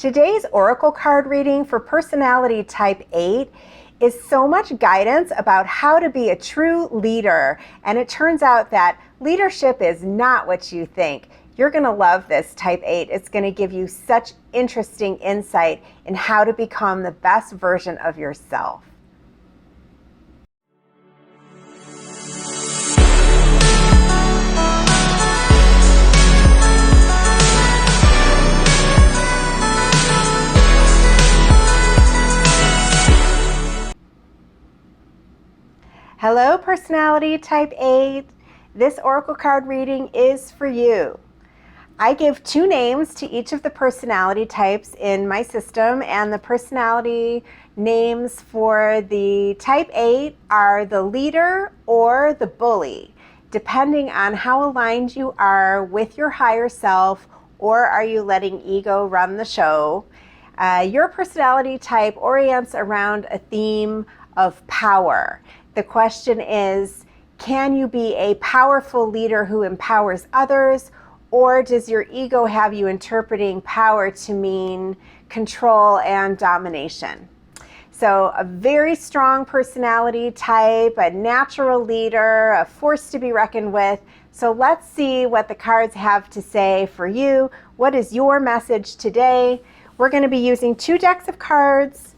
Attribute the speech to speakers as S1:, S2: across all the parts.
S1: Today's oracle card reading for personality type 8 is so much guidance about how to be a true leader. And it turns out that leadership is not what you think. You're going to love this type 8. It's going to give you such interesting insight in how to become the best version of yourself. Hello, personality type 8. This oracle card reading is for you. I give 2 names to each of the personality types in my system, and the personality names for the type 8 are the leader or the bully, depending on how aligned you are with your higher self, or are you letting ego run the show. Your personality type orients around a theme of power. The question is, can you be a powerful leader who empowers others, or does your ego have you interpreting power to mean control and domination? So a very strong personality type, a natural leader, a force to be reckoned with. So let's see what the cards have to say for you. What is your message today? We're going to be using 2 decks of cards,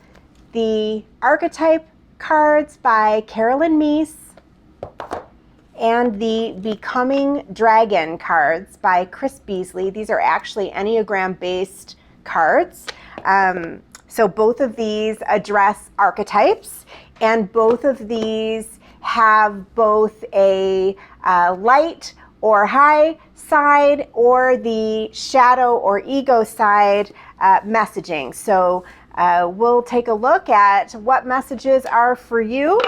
S1: the Archetype cards by Carolyn Meese and the Becoming Dragon cards by Chris Beasley. These are actually Enneagram based cards. So both of these address archetypes, and both of these have both a light or high side or the shadow or ego side messaging. So we'll take a look at what messages are for you.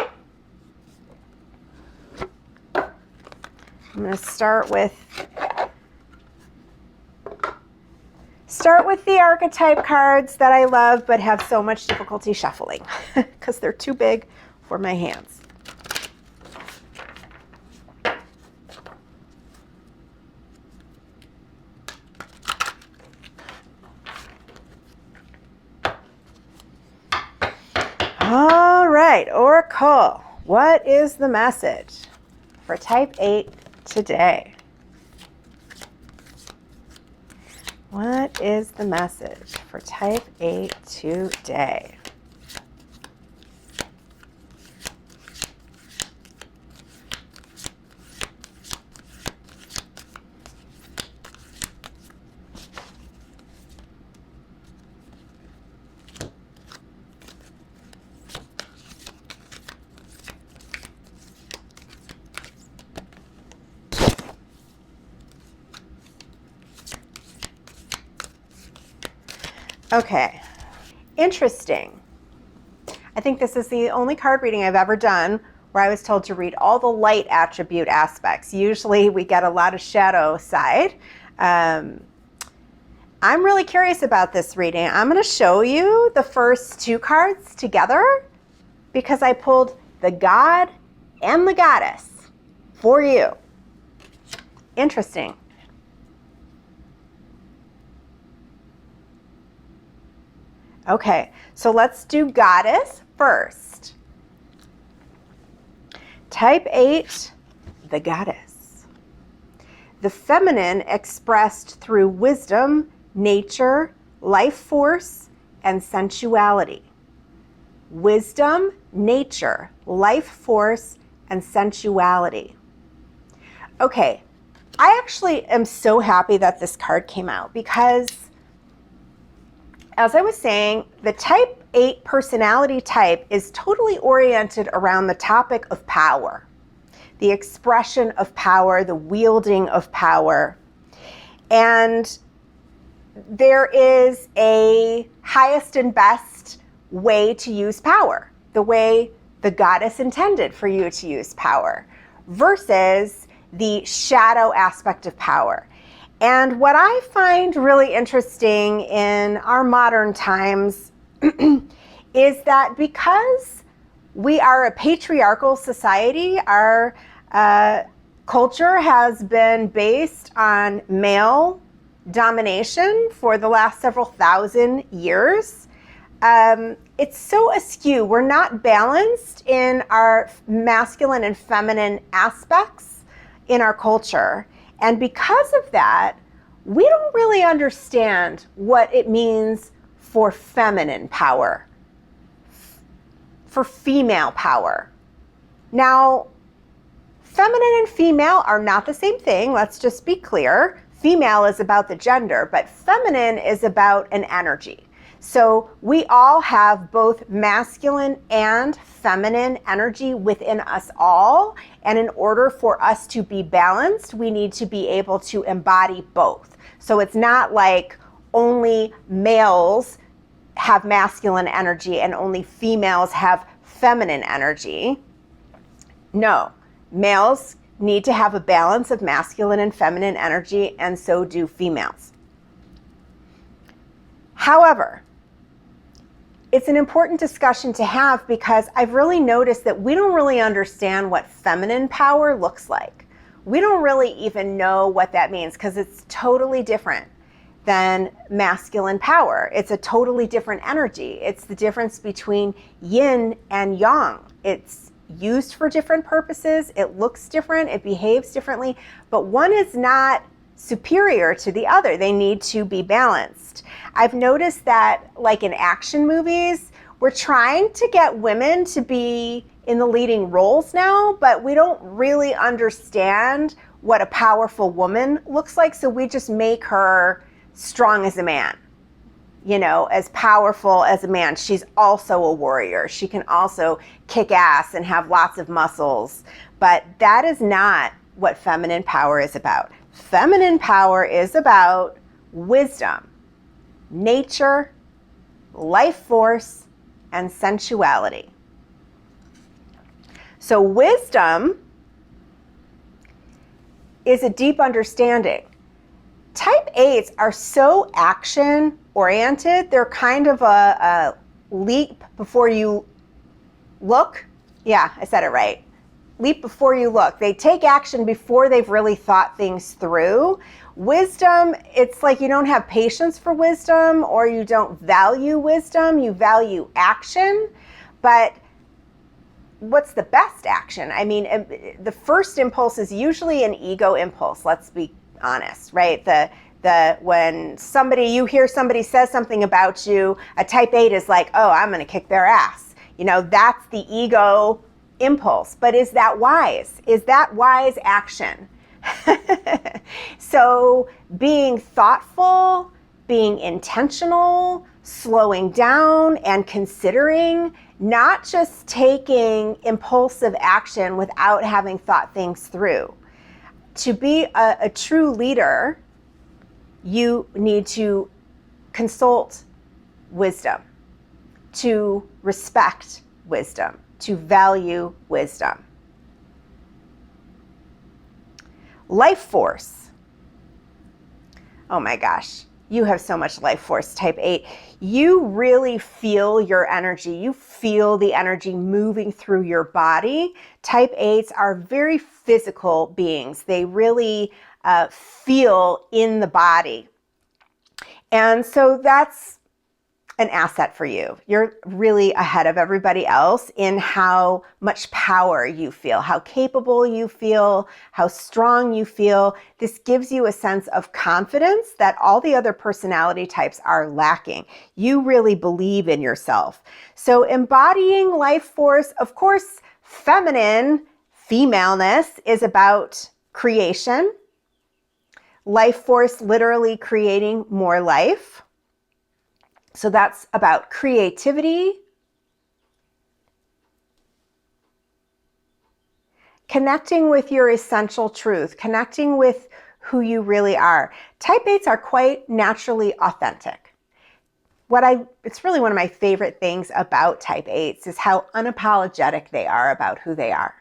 S1: I'm going to start with the archetype cards that I love but have so much difficulty shuffling because they're too big for my hands. All right, Oracle, what is the message for type 8 today? What is the message for type 8 today? Okay, interesting. I think this is the only card reading I've ever done where I was told to read all the light attribute aspects. Usually we get a lot of shadow side. I'm really curious about this reading. I'm going to show you the first 2 cards together because I pulled the God and the Goddess for you. Interesting. Okay, so let's do Goddess first. Type 8, the Goddess. The feminine expressed through wisdom, nature, life force, and sensuality. Wisdom, nature, life force, and sensuality. Okay, I actually am so happy that this card came out because, as I was saying, the type 8 personality type is totally oriented around the topic of power, the expression of power, the wielding of power. And there is a highest and best way to use power, the way the Goddess intended for you to use power, versus the shadow aspect of power. And what I find really interesting in our modern times is that because we are a patriarchal society, our culture has been based on male domination for the last several thousand years. It's so askew. We're not balanced in our masculine and feminine aspects in our culture. And because of that, we don't really understand what it means for feminine power, for female power. Now, feminine and female are not the same thing. Let's just be clear. Female is about the gender, but feminine is about an energy. So we all have both masculine and feminine energy within us all. And in order for us to be balanced, we need to be able to embody both. So it's not like only males have masculine energy and only females have feminine energy. No, males need to have a balance of masculine and feminine energy, and so do females. However, it's an important discussion to have because I've really noticed that we don't really understand what feminine power looks like. We don't really even know what that means because it's totally different than masculine power. It's a totally different energy. It's the difference between yin and yang. It's used for different purposes. It looks different. It behaves differently, but one is not superior to the other. They need to be balanced. I've noticed that, like in action movies, we're trying to get women to be in the leading roles now, but we don't really understand what a powerful woman looks like, so we just make her strong as a man, you know, as powerful as a man. She's also a warrior. She can also kick ass and have lots of muscles, but that is not what feminine power is about. Feminine power is about wisdom, nature, life force, and sensuality. So wisdom is a deep understanding. Type 8s are so action oriented. They're kind of a leap before you look. Yeah, I said it right. Leap before you look. They take action before they've really thought things through. Wisdom, it's like you don't have patience for wisdom, or you don't value wisdom. You value action. But what's the best action? I mean, the first impulse is usually an ego impulse. Let's be honest, right? When you hear somebody says something about you, a type 8 is like, oh, I'm going to kick their ass. You know, that's the ego impulse. But is that wise? Is that wise action? So being thoughtful, being intentional, slowing down and considering, not just taking impulsive action without having thought things through. To be a true leader, you need to consult wisdom, to respect wisdom, to value wisdom. Life force. Oh my gosh, you have so much life force, type 8. You really feel your energy. You feel the energy moving through your body. Type 8s are very physical beings. They really feel in the body. And so that's an asset for you. You're really ahead of everybody else in how much power you feel, how capable you feel, how strong you feel. This gives you a sense of confidence that all the other personality types are lacking. You really believe in yourself. So embodying life force, of course, feminine, femaleness is about creation. Life force, literally creating more life. So that's about creativity, connecting with your essential truth, connecting with who you really are. Type 8s are quite naturally authentic. It's really one of my favorite things about type 8s is how unapologetic they are about who they are.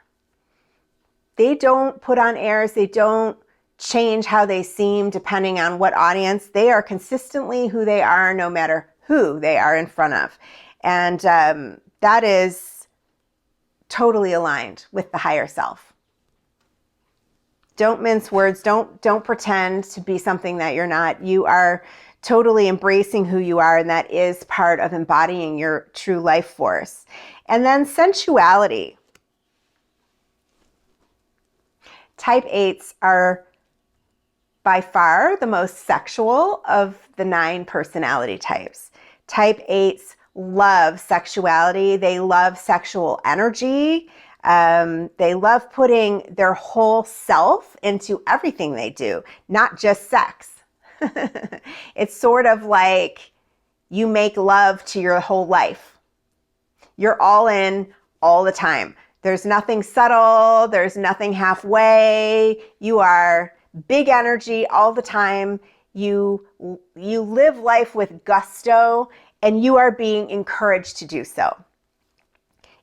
S1: They don't put on airs. They don't change how they seem depending on what audience. They are consistently who they are, no matter who they are in front of. And that is totally aligned with the higher self. Don't mince words. Don't pretend to be something that you're not. You are totally embracing who you are, and that is part of embodying your true life force. And then sensuality. Type 8s are by far the most sexual of the 9 personality types. Type 8s love sexuality. They love sexual energy. They love putting their whole self into everything they do, not just sex. It's sort of like you make love to your whole life. You're all in all the time. There's nothing subtle. There's nothing halfway. You are big energy all the time. You live life with gusto, and you are being encouraged to do so.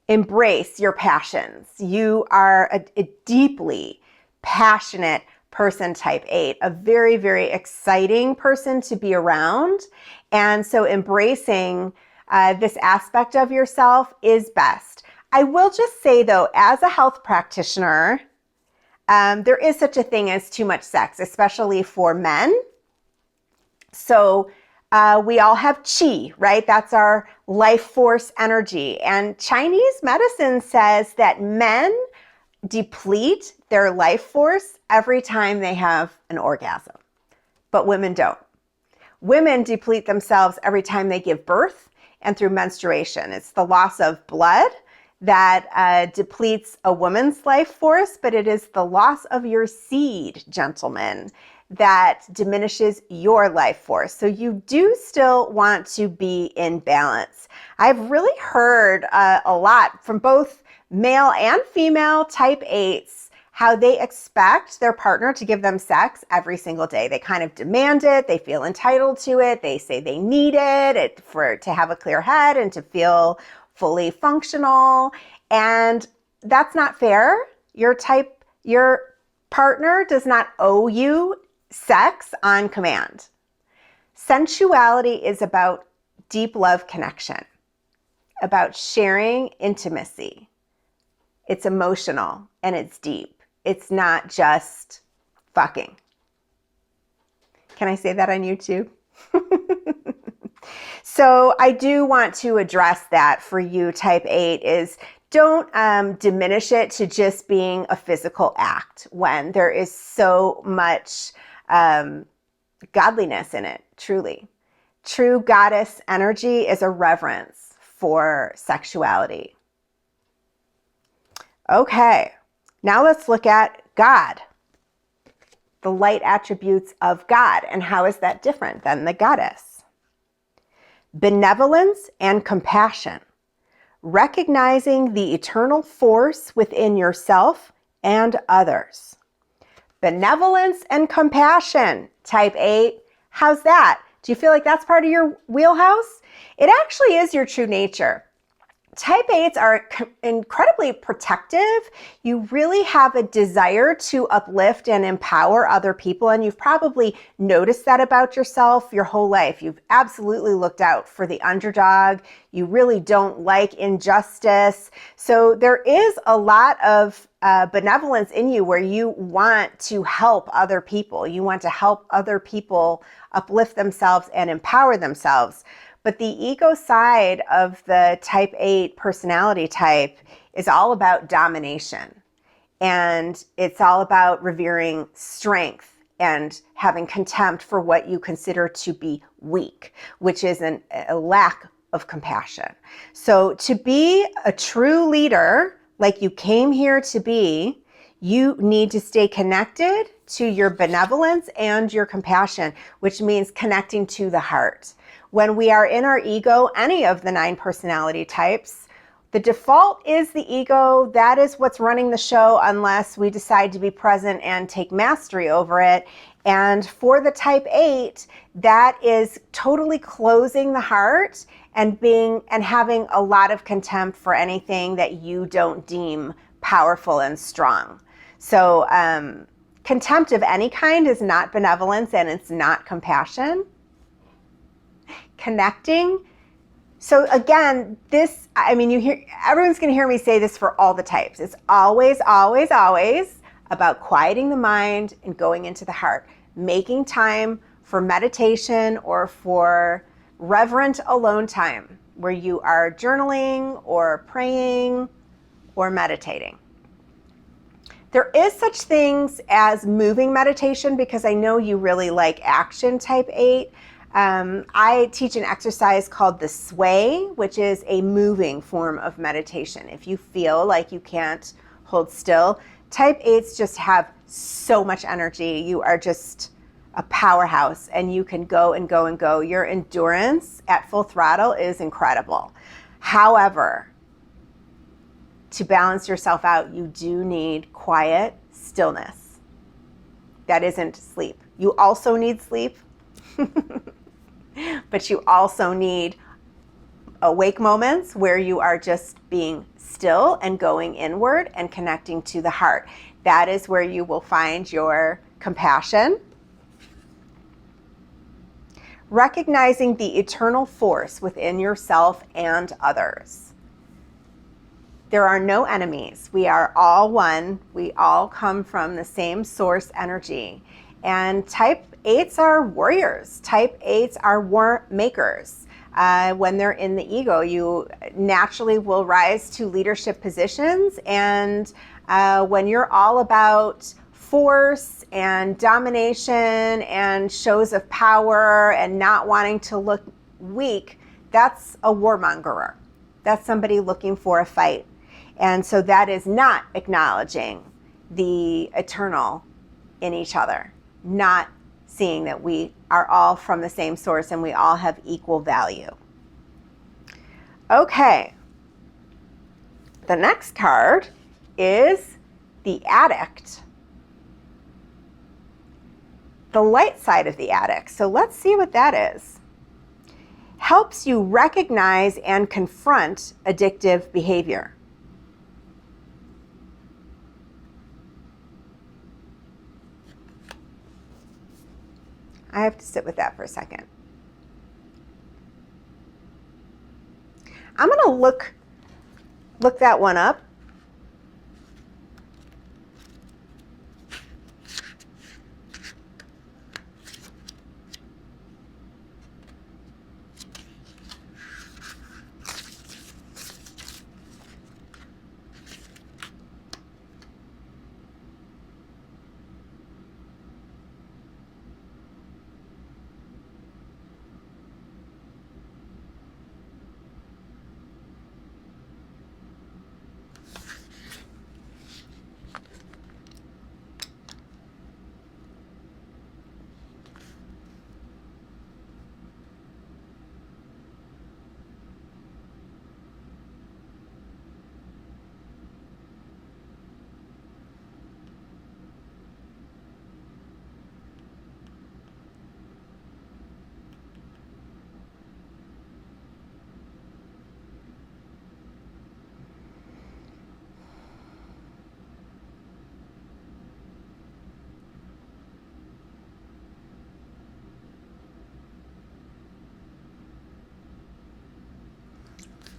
S1: Embrace your passions. You are a deeply passionate person, type 8, a very, very exciting person to be around. And so embracing this aspect of yourself is best. I will just say though, as a health practitioner, there is such a thing as too much sex, especially for men. So we all have chi, right? That's our life force energy. And Chinese medicine says that men deplete their life force every time they have an orgasm, but women don't. Women deplete themselves every time they give birth and through menstruation. It's the loss of blood that depletes a woman's life force, but it is the loss of your seed, gentlemen, that diminishes your life force. So you do still want to be in balance. I've really heard a lot from both male and female type 8s how they expect their partner to give them sex every single day. They kind of demand it. They feel entitled to it. They say they need it to have a clear head and to feel fully functional. And that's not fair. Your partner does not owe you sex on command. Sensuality is about deep love connection, about sharing intimacy. It's emotional and it's deep. It's not just fucking. Can I say that on YouTube? So I do want to address that for you, type 8, is don't diminish it to just being a physical act when there is so much godliness in it, truly. True goddess energy is a reverence for sexuality. Okay, now let's look at God, the light attributes of God, and how is that different than the goddess? Benevolence and compassion, recognizing the eternal force within yourself and others. Benevolence and compassion, type 8. How's that? Do you feel like that's part of your wheelhouse? It actually is your true nature. Type 8s are incredibly protective. You really have a desire to uplift and empower other people, and you've probably noticed that about yourself your whole life. You've absolutely looked out for the underdog. You really don't like injustice. So there is a lot of benevolence in you where you want to help other people. You want to help other people uplift themselves and empower themselves. But the ego side of the type 8 personality type is all about domination. And it's all about revering strength and having contempt for what you consider to be weak, which is a lack of compassion. So to be a true leader, like you came here to be, you need to stay connected to your benevolence and your compassion, which means connecting to the heart. When we are in our ego, any of the 9 personality types, the default is the ego. That is what's running the show unless we decide to be present and take mastery over it. And for the type 8, that is totally closing the heart and having a lot of contempt for anything that you don't deem powerful and strong. So contempt of any kind is not benevolence and it's not compassion. Connecting. So again, everyone's going to hear me say this for all the types. It's always, always, always about quieting the mind and going into the heart, making time for meditation or for reverent alone time where you are journaling or praying or meditating. There is such things as moving meditation because I know you really like action type 8. I teach an exercise called the sway, which is a moving form of meditation. If you feel like you can't hold still, type 8s just have so much energy. You are just a powerhouse and you can go and go and go. Your endurance at full throttle is incredible. However, to balance yourself out, you do need quiet stillness. That isn't sleep. You also need sleep, but you also need awake moments where you are just being still and going inward and connecting to the heart. That is where you will find your compassion. Recognizing the eternal force within yourself and others. There are no enemies. We are all one. We all come from the same source energy. And type 8s are warriors. Type 8s are war makers. When they're in the ego, you naturally will rise to leadership positions. And when you're all about force and domination and shows of power and not wanting to look weak, that's a warmongerer. That's somebody looking for a fight. And so that is not acknowledging the eternal in each other, not seeing that we are all from the same source and we all have equal value. Okay, the next card is the Addict. The light side of the Addict. So let's see what that is. Helps you recognize and confront addictive behavior. I have to sit with that for a second. I'm going to look that one up.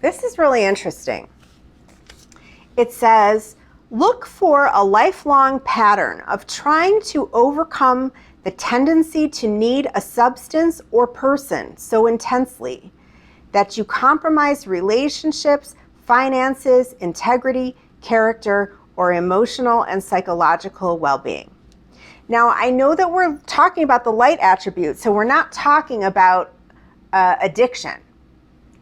S1: This is really interesting. It says, look for a lifelong pattern of trying to overcome the tendency to need a substance or person so intensely that you compromise relationships, finances, integrity, character, or emotional and psychological well-being. Now, I know that we're talking about the light attribute, so we're not talking about addiction.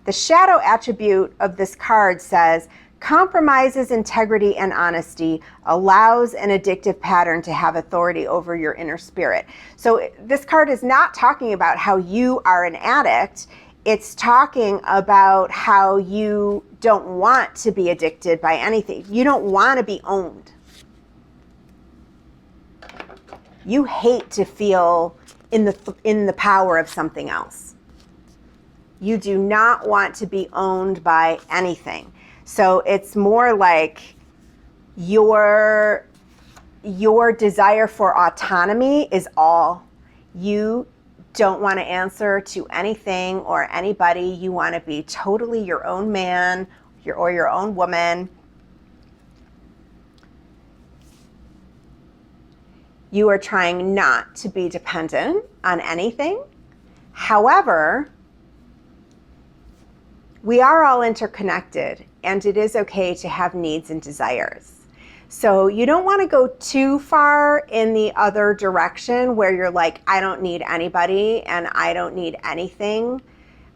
S1: The shadow attribute of this card says, compromises integrity and honesty, allows an addictive pattern to have authority over your inner spirit. So this card is not talking about how you are an addict. It's talking about how you don't want to be addicted by anything. You don't want to be owned. You hate to feel in the power of something else. You do not want to be owned by anything. So it's more like your desire for autonomy is all. You don't want to answer to anything or anybody. You want to be totally your own man or your own woman. You are trying not to be dependent on anything. However, we are all interconnected, and it is okay to have needs and desires. So you don't want to go too far in the other direction where you're like, I don't need anybody and I don't need anything.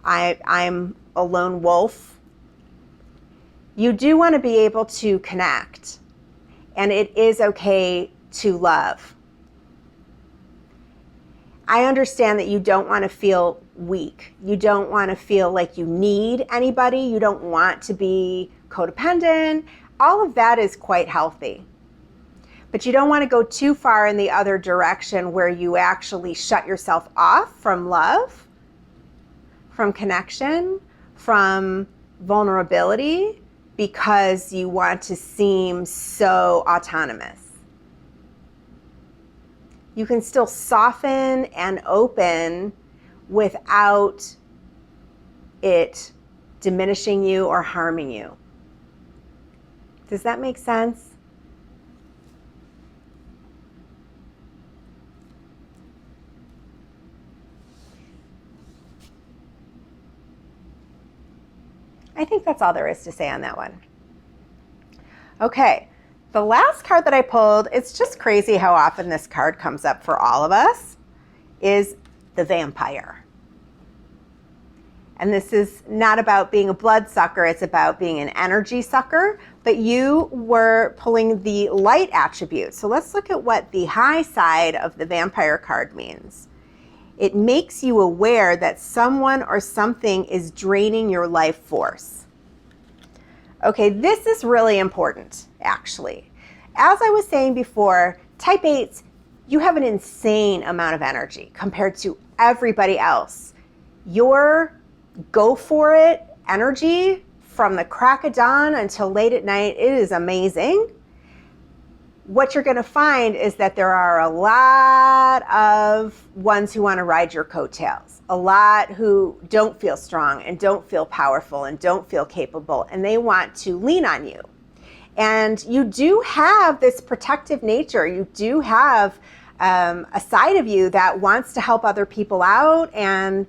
S1: I'm a lone wolf. You do want to be able to connect, and it is okay to love. I understand that you don't want to feel weak. You don't want to feel like you need anybody. You don't want to be codependent. All of that is quite healthy. But you don't want to go too far in the other direction where you actually shut yourself off from love, from connection, from vulnerability, because you want to seem so autonomous. You can still soften and open without it diminishing you or harming you. Does that make sense? I think that's all there is to say on that one. Okay, the last card that I pulled, it's just crazy how often this card comes up for all of us, is the vampire. And this is not about being a blood sucker, it's about being an energy sucker, but you were pulling the light attribute. So let's look at what the high side of the vampire card means. It makes you aware that someone or something is draining your life force. Okay, this is really important, actually. As I was saying before, type 8s, you have an insane amount of energy compared to everybody else. Your go for it energy from the crack of dawn until late at night, it is amazing. What you're going to find is that there are a lot of ones who want to ride your coattails, a lot who don't feel strong and don't feel powerful and don't feel capable, and they want to lean on you. And you do have this protective nature. You do have a side of you that wants to help other people out and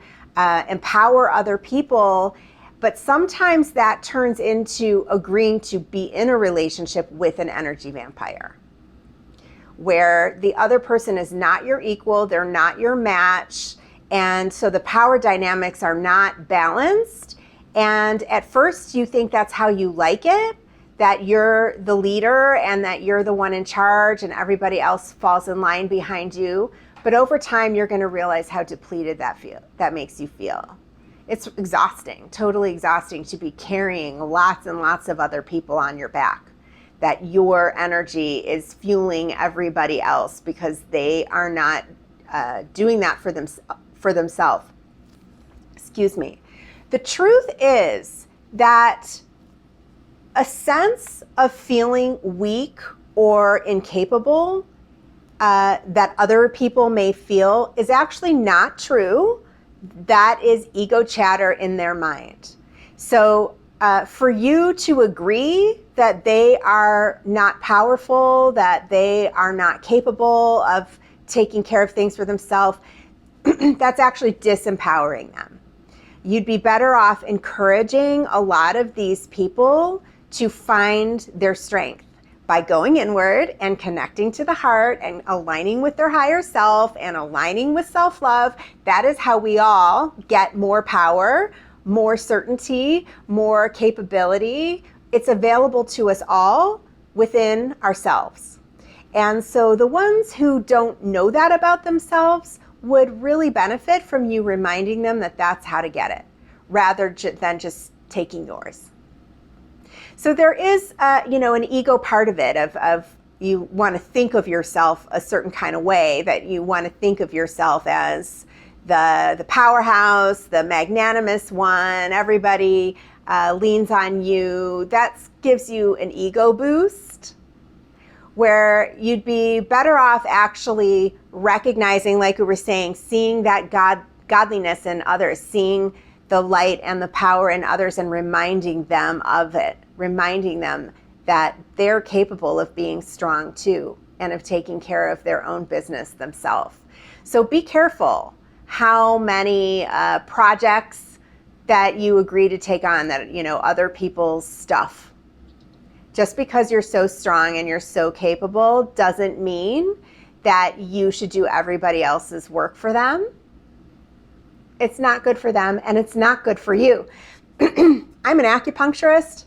S1: empower other people. But sometimes that turns into agreeing to be in a relationship with an energy vampire, where the other person is not your equal, they're not your match, and so the power dynamics are not balanced. And at first you think that's how you like it, that you're the leader and that you're the one in charge and everybody else falls in line behind you. But over time you're going to realize how depleted that makes you feel. It's exhausting, totally exhausting to be carrying lots and lots of other people on your back, that your energy is fueling everybody else because they are not doing that for themselves. Excuse me. The truth is that a sense of feeling weak or incapable that other people may feel is actually not true. That is ego chatter in their mind. So for you to agree that they are not powerful, that they are not capable of taking care of things for themselves, that's actually disempowering them. You'd be better off encouraging a lot of these people to find their strength by going inward and connecting to the heart and aligning with their higher self and aligning with self-love. That is how we all get more power, more certainty, more capability. It's available to us all within ourselves. And so the ones who don't know that about themselves would really benefit from you reminding them that that's how to get it, rather than just taking yours. So there is, an ego part of it, of you want to think of yourself a certain kind of way, that you want to think of yourself as the powerhouse, the magnanimous one, everybody leans on you. That gives you an ego boost, where you'd be better off actually recognizing, like we were saying, seeing that godliness in others, seeing the light and the power in others and reminding them of it, reminding them that they're capable of being strong too and of taking care of their own business themselves. So be careful how many projects that you agree to take on, that, other people's stuff. Just because you're so strong and you're so capable doesn't mean that you should do everybody else's work for them. It's not good for them, and it's not good for you. I'm an acupuncturist.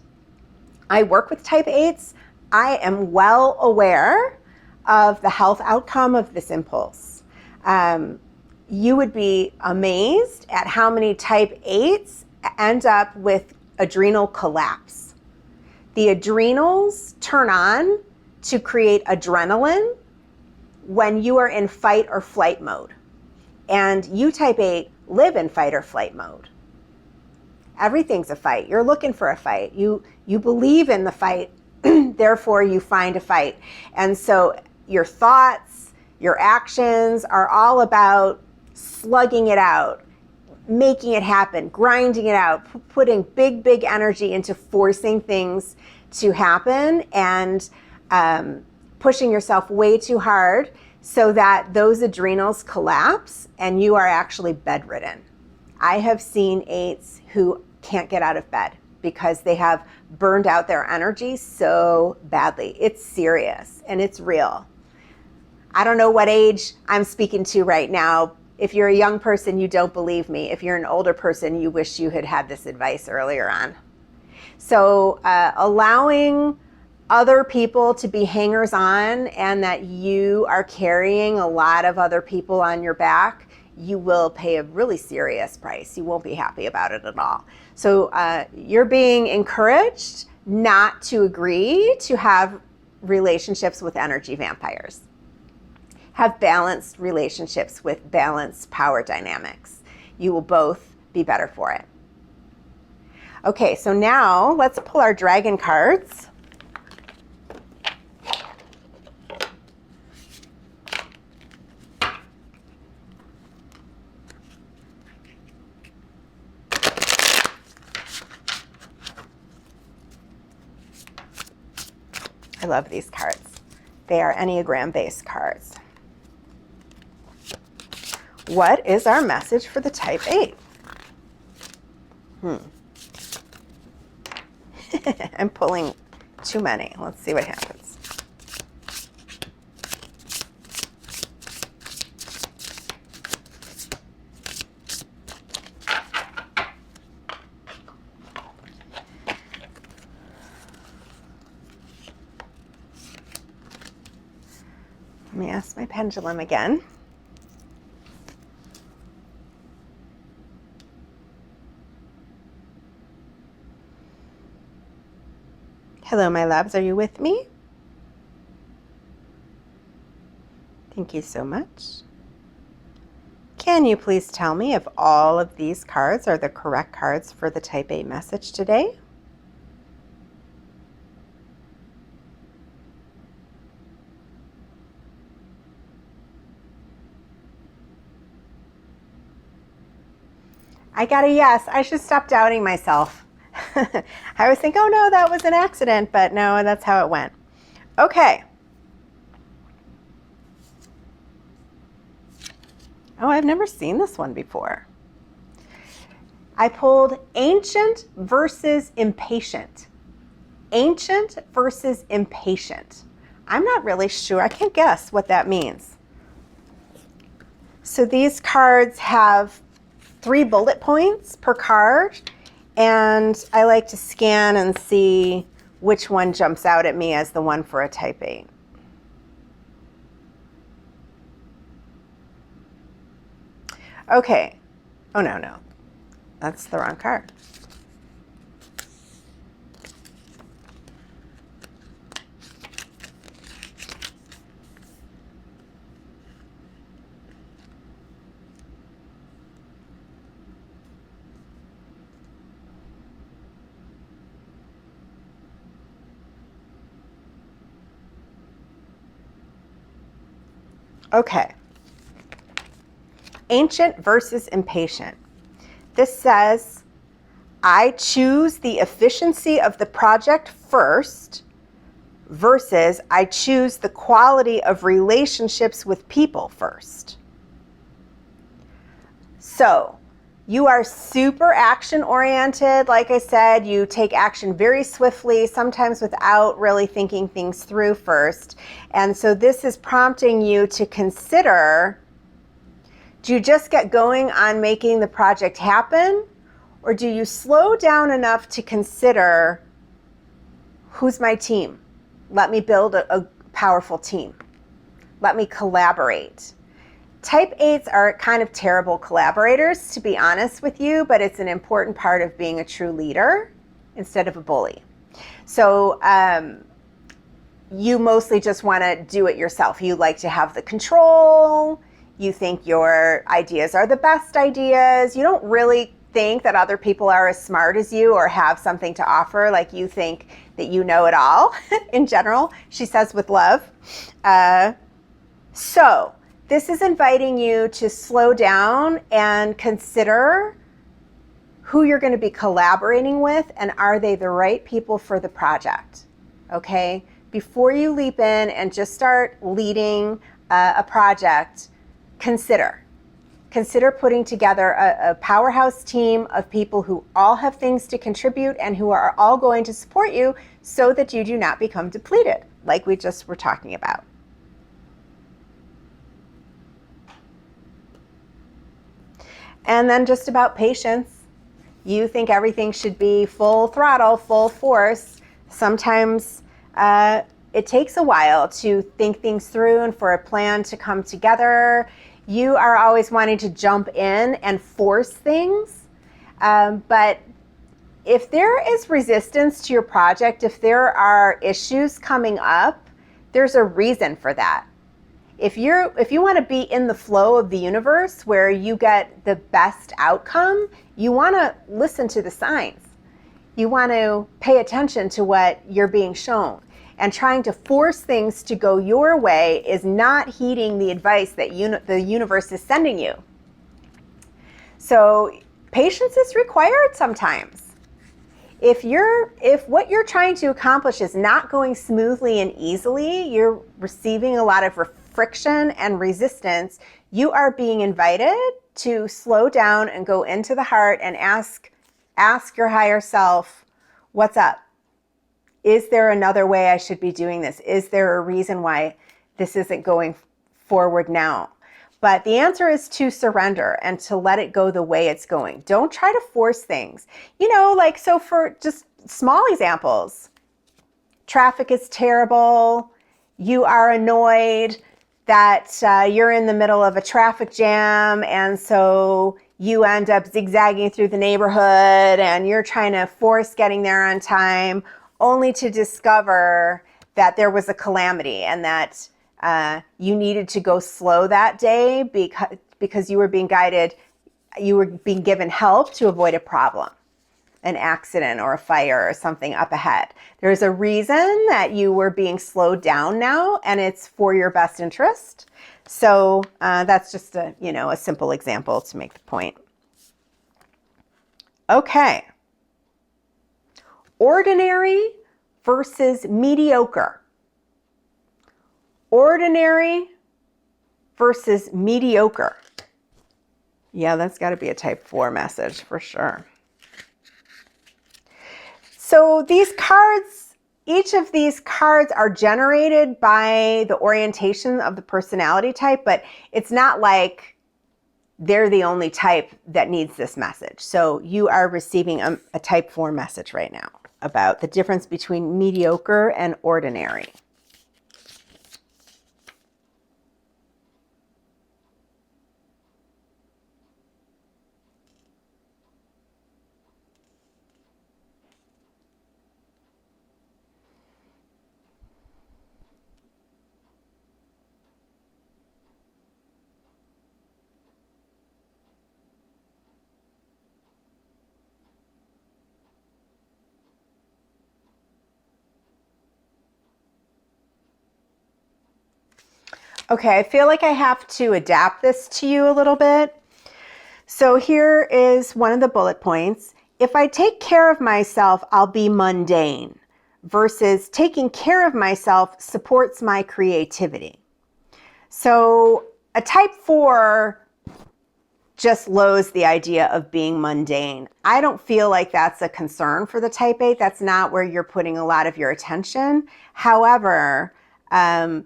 S1: I work with type 8s. I am well aware of the health outcome of this impulse. You would be amazed at how many type 8s end up with adrenal collapse. The adrenals turn on to create adrenaline when you are in fight or flight mode. And you type 8 live in fight or flight mode. Everything's a fight. You're looking for a fight. You believe in the fight, therefore you find a fight. And so your thoughts, your actions are all about slugging it out, making it happen, grinding it out, putting big energy into forcing things to happen, and pushing yourself way too hard so that those adrenals collapse and you are actually bedridden. I have seen 8s who can't get out of bed because they have burned out their energy so badly. It's serious and it's real. I don't know what age I'm speaking to right now. If you're a young person, you don't believe me. If you're an older person, you wish you had had this advice earlier on. So allowing other people to be hangers on, and that you are carrying a lot of other people on your back, you will pay a really serious price. You won't be happy about it at all. So you're being encouraged not to agree to have relationships with energy vampires. Have balanced relationships with balanced power dynamics. You will both be better for it. Okay, so now let's pull our dragon cards. I love these cards. They are Enneagram based cards. What is our message for the type 8? I'm pulling too many. Let's see what happens. Let me ask my pendulum again. Hello, my loves. Are you with me? Thank you so much. Can you please tell me if all of these cards are the correct cards for the type 8 message today? I got a yes. I should stop doubting myself. I always think, oh no, that was an accident, but no, that's how it went. Okay. Oh, I've never seen this one before. I pulled Ancient versus Impatient. Ancient versus Impatient. I'm not really sure. I can't guess what that means. So these cards have 3 bullet points per card. And I like to scan and see which one jumps out at me as the one for a type 8. Okay. Oh, no. That's the wrong card. Okay. Ancient versus Impatient. This says, I choose the efficiency of the project first versus I choose the quality of relationships with people first. So you are super action oriented. Like I said, you take action very swiftly, sometimes without really thinking things through first. And so this is prompting you to consider, do you just get going on making the project happen? Or do you slow down enough to consider, who's my team? Let me build a powerful team. Let me collaborate. Type 8s are kind of terrible collaborators, to be honest with you, but it's an important part of being a true leader instead of a bully. So you mostly just want to do it yourself. You like to have the control. You think your ideas are the best ideas. You don't really think that other people are as smart as you or have something to offer. Like, you think that you know it all in general, she says with love. So this is inviting you to slow down and consider who you're going to be collaborating with, and are they the right people for the project, okay? Before you leap in and just start leading a project, consider putting together a powerhouse team of people who all have things to contribute and who are all going to support you so that you do not become depleted, like we just were talking about. And then just about patience. You think everything should be full throttle, full force. Sometimes it takes a while to think things through and for a plan to come together. You are always wanting to jump in and force things. But if there is resistance to your project, if there are issues coming up, there's a reason for that. If you want to be in the flow of the universe where you get the best outcome, you want to listen to the signs. You want to pay attention to what you're being shown. And trying to force things to go your way is not heeding the advice that the universe is sending you. So patience is required sometimes. If what you're trying to accomplish is not going smoothly and easily, you're receiving a lot of friction and resistance, you are being invited to slow down and go into the heart and ask your higher self, what's up? Is there another way I should be doing this? Is there a reason why this isn't going forward now? But the answer is to surrender and to let it go the way it's going. Don't try to force things. So for just small examples, traffic is terrible. You are annoyed that you're in the middle of a traffic jam, and so you end up zigzagging through the neighborhood and you're trying to force getting there on time, only to discover that there was a calamity and that you needed to go slow that day because you were being guided, you were being given help to avoid a problem, an accident or a fire or something up ahead. There's a reason that you were being slowed down now, and it's for your best interest. So that's just a simple example to make the point. Okay. Ordinary versus mediocre. Ordinary versus mediocre. Yeah, that's got to be a type 4 message for sure. So these cards, each of these cards are generated by the orientation of the personality type, but it's not like they're the only type that needs this message. So you are receiving a type 4 message right now about the difference between mediocre and ordinary. Okay, I feel like I have to adapt this to you a little bit. So here is one of the bullet points. If I take care of myself, I'll be mundane, versus taking care of myself supports my creativity. So a type 4 just loathes the idea of being mundane. I don't feel like that's a concern for the type 8. That's not where you're putting a lot of your attention. However,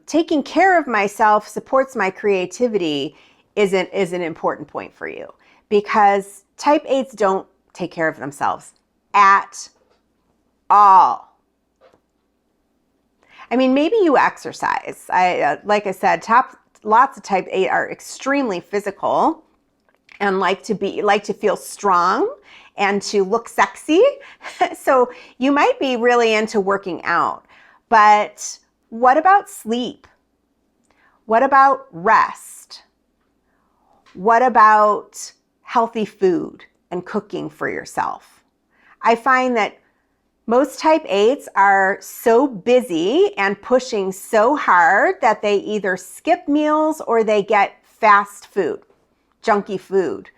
S1: taking care of myself supports my creativity is an important point for you, because type 8s don't take care of themselves at all. I mean, maybe you exercise. Like I said, lots of type 8 are extremely physical and like to feel strong and to look sexy. So you might be really into working out. But what about sleep? What about rest? What about healthy food and cooking for yourself? I find that most type 8s are so busy and pushing so hard that they either skip meals or they get fast food, junky food,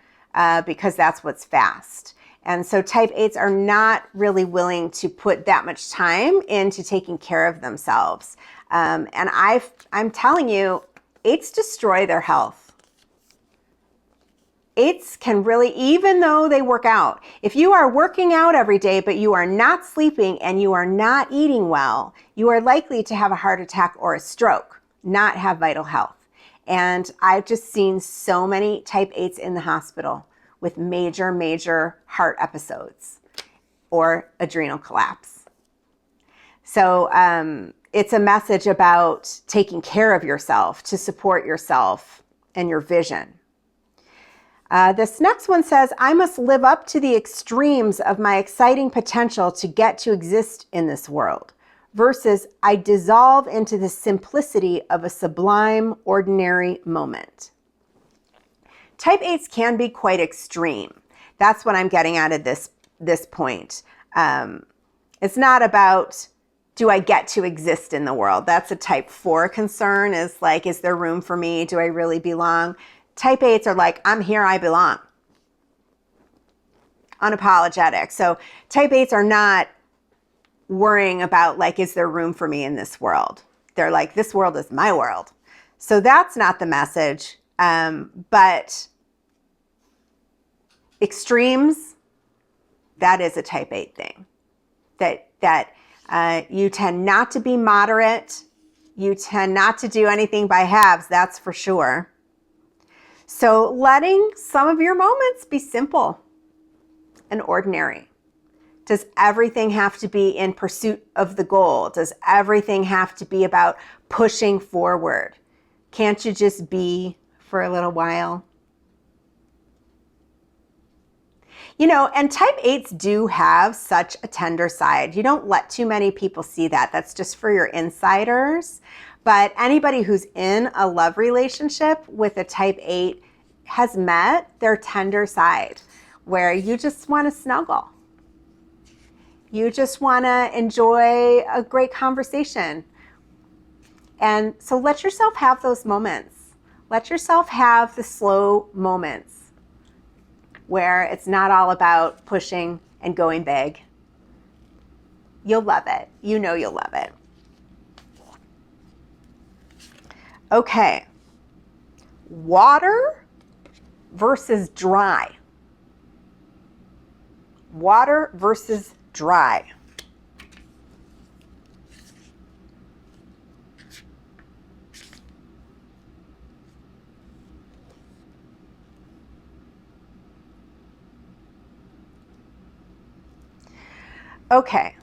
S1: because that's what's fast. And so type 8s are not really willing to put that much time into taking care of themselves. And I'm telling you, 8s destroy their health. 8s can really, even though they work out, if you are working out every day, but you are not sleeping and you are not eating well, you are likely to have a heart attack or a stroke, not have vital health. And I've just seen so many type 8s in the hospital with major heart episodes or adrenal collapse. So it's a message about taking care of yourself to support yourself and your vision. This next one says, I must live up to the extremes of my exciting potential to get to exist in this world, versus I dissolve into the simplicity of a sublime, ordinary moment. Type 8s can be quite extreme. That's what I'm getting at this point. It's not about, do I get to exist in the world? That's a type 4 concern, is like, is there room for me? Do I really belong? Type 8s are like, I'm here, I belong. Unapologetic. So type 8s are not worrying about like, is there room for me in this world? They're like, this world is my world. So that's not the message. But extremes, that is a type 8 thing. That you tend not to be moderate. You tend not to do anything by halves, that's for sure. So letting some of your moments be simple and ordinary. Does everything have to be in pursuit of the goal? Does everything have to be about pushing forward? Can't you just be for a little while? You know, and type 8s do have such a tender side. You don't let too many people see that. That's just for your insiders. But anybody who's in a love relationship with a type 8 has met their tender side, where you just want to snuggle. You just want to enjoy a great conversation. And so let yourself have those moments. Let yourself have the slow moments where it's not all about pushing and going big. You'll love it. You know you'll love it. Okay. Water versus dry. Water versus dry. Okay,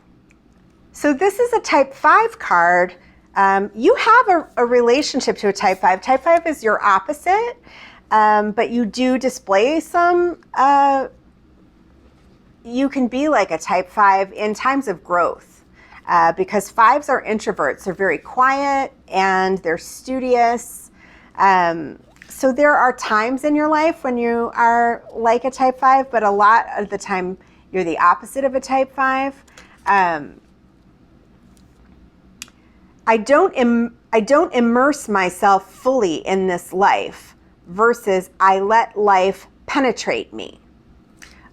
S1: so this is a type 5 card. You have a relationship to a type 5. Type 5 is your opposite, but you do display some, you can be like a type 5 in times of growth, because 5s are introverts. They're very quiet and they're studious. So there are times in your life when you are like a type 5, but a lot of the time you're the opposite of a type 5. I don't immerse myself fully in this life versus I let life penetrate me.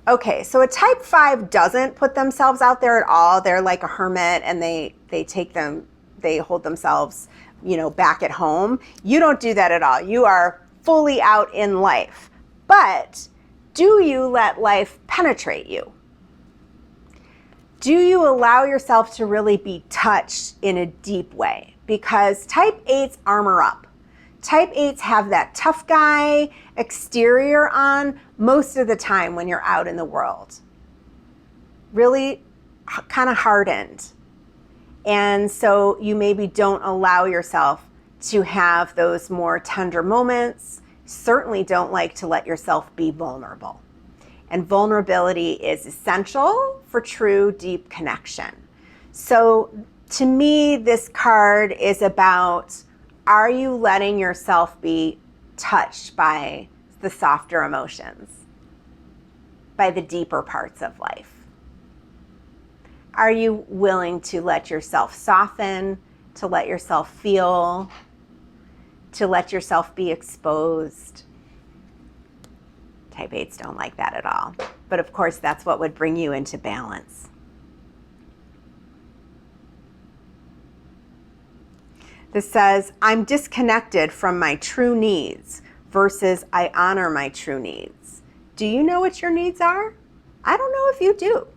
S1: Okay, so a type 5 doesn't put themselves out there at all. They're like a hermit, and they hold themselves, back at home. You don't do that at all. You are fully out in life. But do you let life penetrate you? Do you allow yourself to really be touched in a deep way? Because type 8s armor up. Type 8s have that tough guy exterior on most of the time when you're out in the world. Really kind of hardened. And so you maybe don't allow yourself to have those more tender moments. Certainly don't like to let yourself be vulnerable. And vulnerability is essential for true deep connection. So to me, this card is about, are you letting yourself be touched by the softer emotions, by the deeper parts of life? Are you willing to let yourself soften, to let yourself feel, to let yourself be exposed? Type 8s don't like that at all. But of course, that's what would bring you into balance. This says, I'm disconnected from my true needs versus I honor my true needs. Do you know what your needs are? I don't know if you do.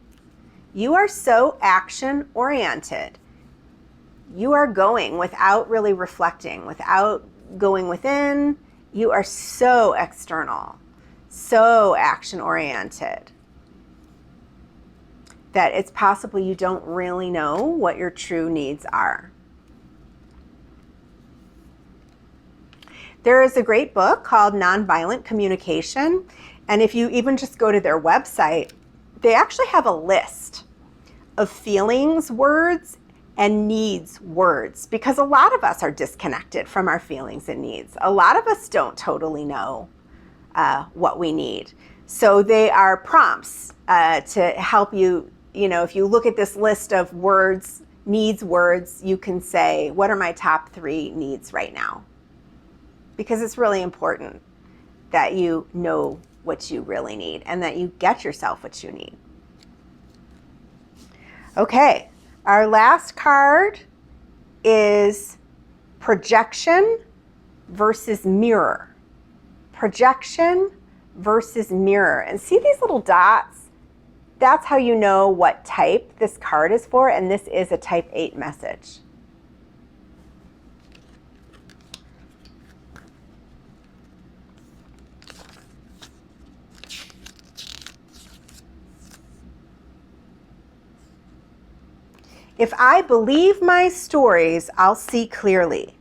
S1: You are so action-oriented. You are going without really reflecting, without going within. You are so external, so action-oriented, that it's possible you don't really know what your true needs are. There is a great book called Nonviolent Communication, and if you even just go to their website, they actually have a list of feelings words and needs words, because a lot of us are disconnected from our feelings and needs. A lot of us don't totally know what we need. So they are prompts to help you, if you look at this list of words, needs words, you can say, what are my top 3 needs right now? Because it's really important that you know what you really need and that you get yourself what you need. Okay, our last card is projection versus mirror. Projection versus mirror. And see these little dots? That's how you know what type this card is for, and this is a type 8 message. If I believe my stories, I'll see clearly.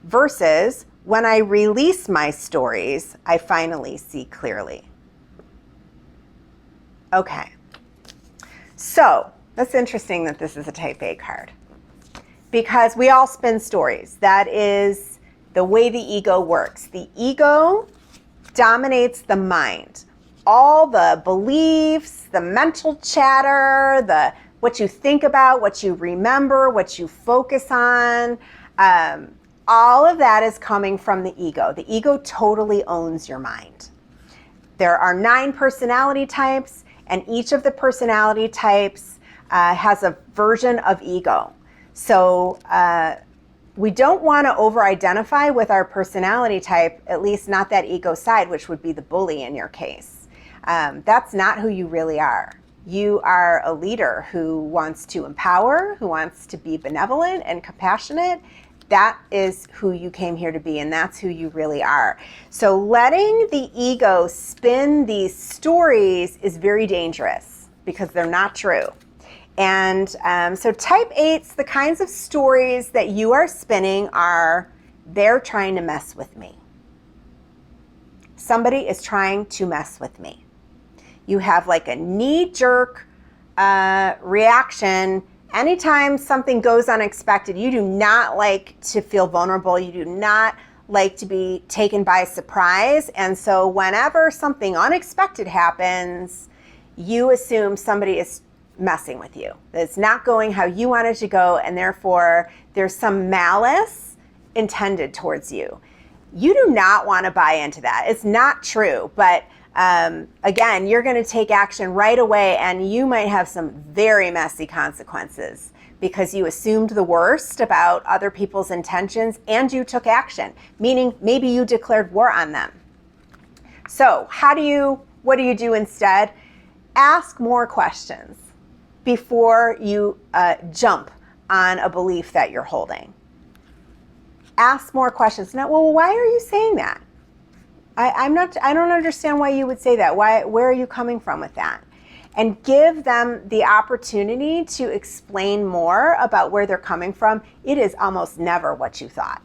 S1: Versus, when I release my stories, I finally see clearly. Okay. So, that's interesting that this is a type A card. Because we all spin stories. That is the way the ego works. The ego dominates the mind. All the beliefs, the mental chatter, what you think about, what you remember, what you focus on, all of that is coming from the ego. The ego totally owns your mind. There are 9 personality types, and each of the personality types has a version of ego. So we don't want to over-identify with our personality type, at least not that ego side, which would be the bully in your case. That's not who you really are. You are a leader who wants to empower, who wants to be benevolent and compassionate. That is who you came here to be, and that's who you really are. So letting the ego spin these stories is very dangerous because they're not true. And so type 8s, the kinds of stories that you are spinning are, they're trying to mess with me. Somebody is trying to mess with me. You have like a knee-jerk reaction. Anytime something goes unexpected, you do not like to feel vulnerable. You do not like to be taken by surprise. And so whenever something unexpected happens, you assume somebody is messing with you. That it's not going how you want it to go, and therefore there's some malice intended towards you. You do not want to buy into that. It's not true, but Again, you're going to take action right away, and you might have some very messy consequences because you assumed the worst about other people's intentions and you took action, meaning maybe you declared war on them. So what do you do instead? Ask more questions before you jump on a belief that you're holding. Ask more questions. Now, well, why are you saying that? I don't understand why you would say that. Where are you coming from with that? And give them the opportunity to explain more about where they're coming from. It is almost never what you thought.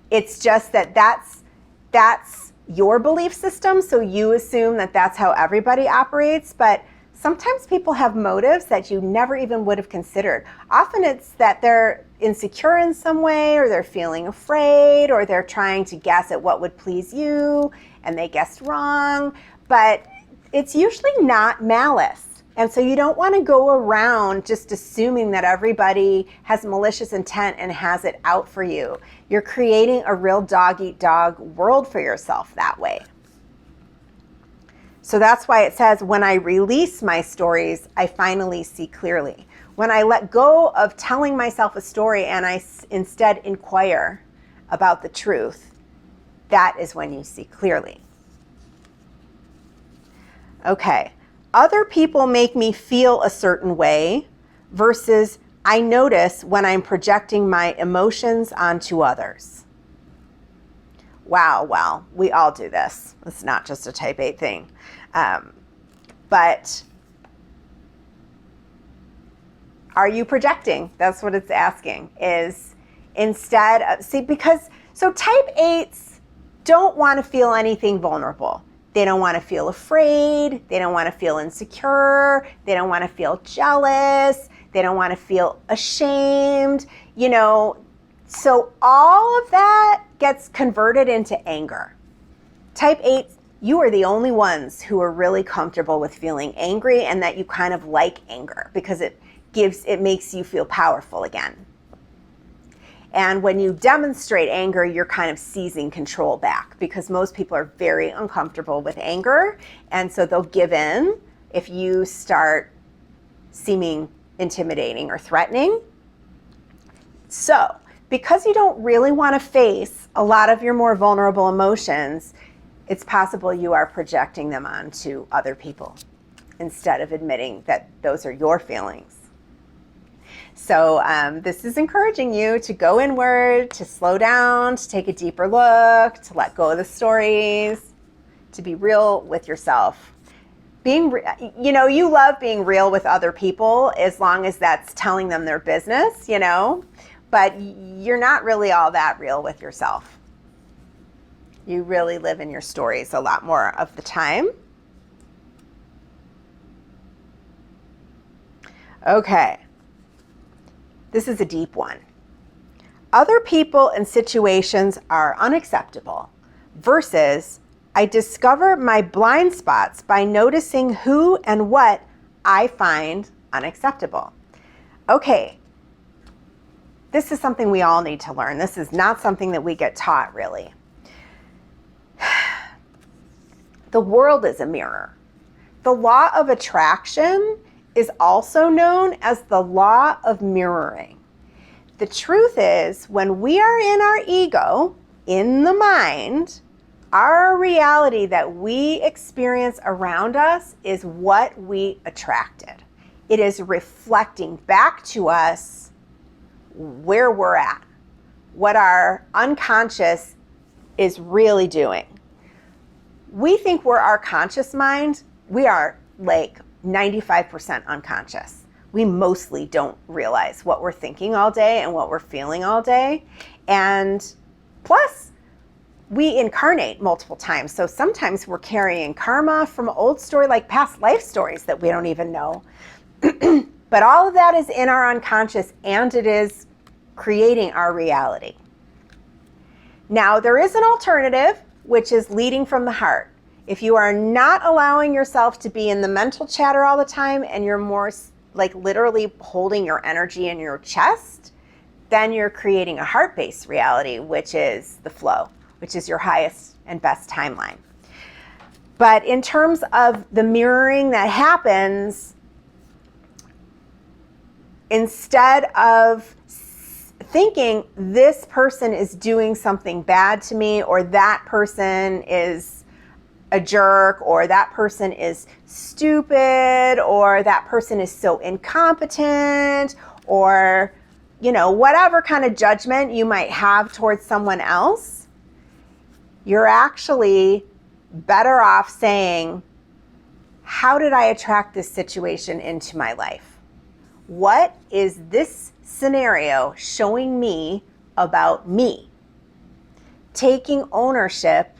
S1: It's just that's your belief system, so you assume that that's how everybody operates, but sometimes people have motives that you never even would have considered. Often it's that they're insecure in some way, or they're feeling afraid, or they're trying to guess at what would please you, and they guessed wrong, but it's usually not malice. And so you don't want to go around just assuming that everybody has malicious intent and has it out for you. You're creating a real dog-eat-dog world for yourself that way. So that's why it says, when I release my stories, I finally see clearly. When I let go of telling myself a story and I instead inquire about the truth, that is when you see clearly. Okay. Other people make me feel a certain way versus I notice when I'm projecting my emotions onto others. Wow, well, we all do this. It's not just a type 8 thing. But are you projecting? That's what it's asking, is instead of, so type 8s don't want to feel anything vulnerable. They don't want to feel afraid. They don't want to feel insecure. They don't want to feel jealous. They don't want to feel ashamed. So all of that gets converted into anger. Type 8, you are the only ones who are really comfortable with feeling angry, and that you kind of like anger because it makes you feel powerful again. And when you demonstrate anger, you're kind of seizing control back, because most people are very uncomfortable with anger. And so they'll give in if you start seeming intimidating or threatening. So because you don't really want to face a lot of your more vulnerable emotions, it's possible you are projecting them onto other people instead of admitting that those are your feelings. So this is encouraging you to go inward, to slow down, to take a deeper look, to let go of the stories, to be real with yourself. You love being real with other people as long as that's telling them their business, but you're not really all that real with yourself. You really live in your stories a lot more of the time. Okay. This is a deep one. Other people and situations are unacceptable versus I discover my blind spots by noticing who and what I find unacceptable. Okay, this is something we all need to learn. This is not something that we get taught, really. The world is a mirror. The law of attraction is also known as the law of mirroring. The truth is, when we are in our ego, in the mind, our reality that we experience around us is what we attracted. It is reflecting back to us where we're at, what our unconscious is really doing. We think we're our conscious mind. We are like 95% unconscious. We mostly don't realize what we're thinking all day and what we're feeling all day. And plus, we incarnate multiple times. So sometimes we're carrying karma from old story, like past life stories that we don't even know. But all of that is in our unconscious, and it is creating our reality. Now, there is an alternative, which is leading from the heart. If you are not allowing yourself to be in the mental chatter all the time, and you're more like literally holding your energy in your chest, then you're creating a heart-based reality, which is the flow, which is your highest and best timeline. But in terms of the mirroring that happens, instead of thinking this person is doing something bad to me, or that person is a jerk, or that person is stupid, or that person is so incompetent, or, you know, whatever kind of judgment you might have towards someone else, you're actually better off saying, how did I attract this situation into my life? What is this scenario showing me about me? Taking ownership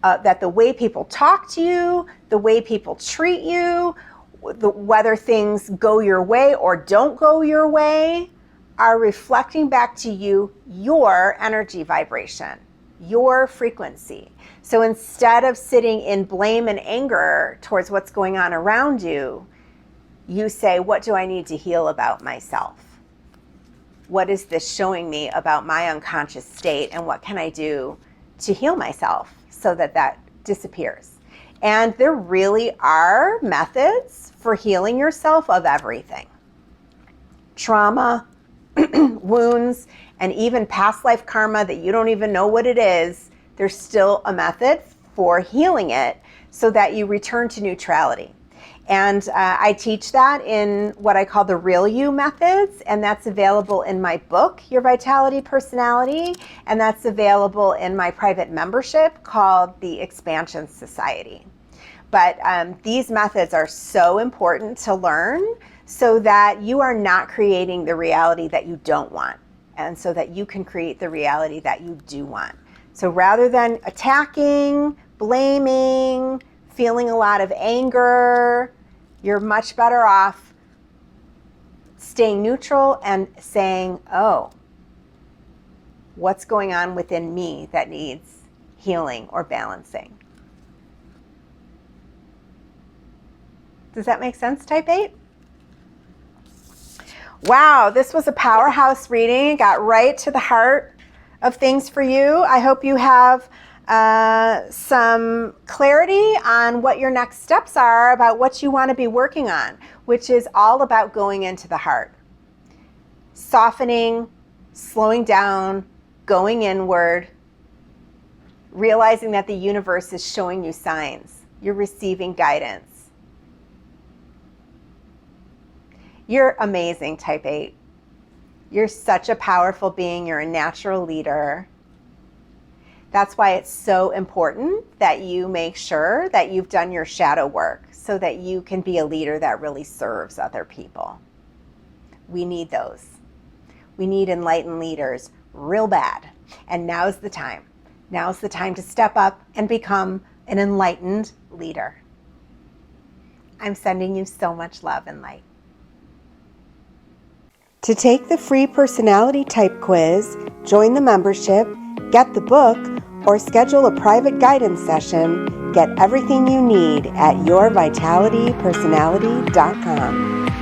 S1: that the way people talk to you, the way people treat you, whether things go your way or don't go your way, are reflecting back to you your energy vibration, your frequency. So instead of sitting in blame and anger towards what's going on around you, you say, what do I need to heal about myself? What is this showing me about my unconscious state, and what can I do to heal myself so that that disappears? And there really are methods for healing yourself of everything. Trauma, wounds, and even past life karma that you don't even know what it is, there's still a method for healing it so that you return to neutrality. And I teach that in what I call the Real You methods, and that's available in my book, Your Vitality Personality, and that's available in my private membership called the Expansion Society. But these methods are so important to learn so that you are not creating the reality that you don't want, and so that you can create the reality that you do want. So rather than attacking, blaming, feeling a lot of anger, you're much better off staying neutral and saying, oh, what's going on within me that needs healing or balancing? Does that make sense, Type 8? Wow, this was a powerhouse reading. It got right to the heart of things for you. I hope you have some clarity on what your next steps are about what you want to be working on, which is all about going into the heart. Softening, slowing down, going inward, realizing that the universe is showing you signs. You're receiving guidance. You're amazing, Type 8. You're such a powerful being. You're a natural leader. That's why it's so important that you make sure that you've done your shadow work so that you can be a leader that really serves other people. We need those. We need enlightened leaders real bad. And now's the time. Now's the time to step up and become an enlightened leader. I'm sending you so much love and light. To take the free personality type quiz, join the membership, get the book, or schedule a private guidance session, get everything you need at yourvitalitypersonality.com.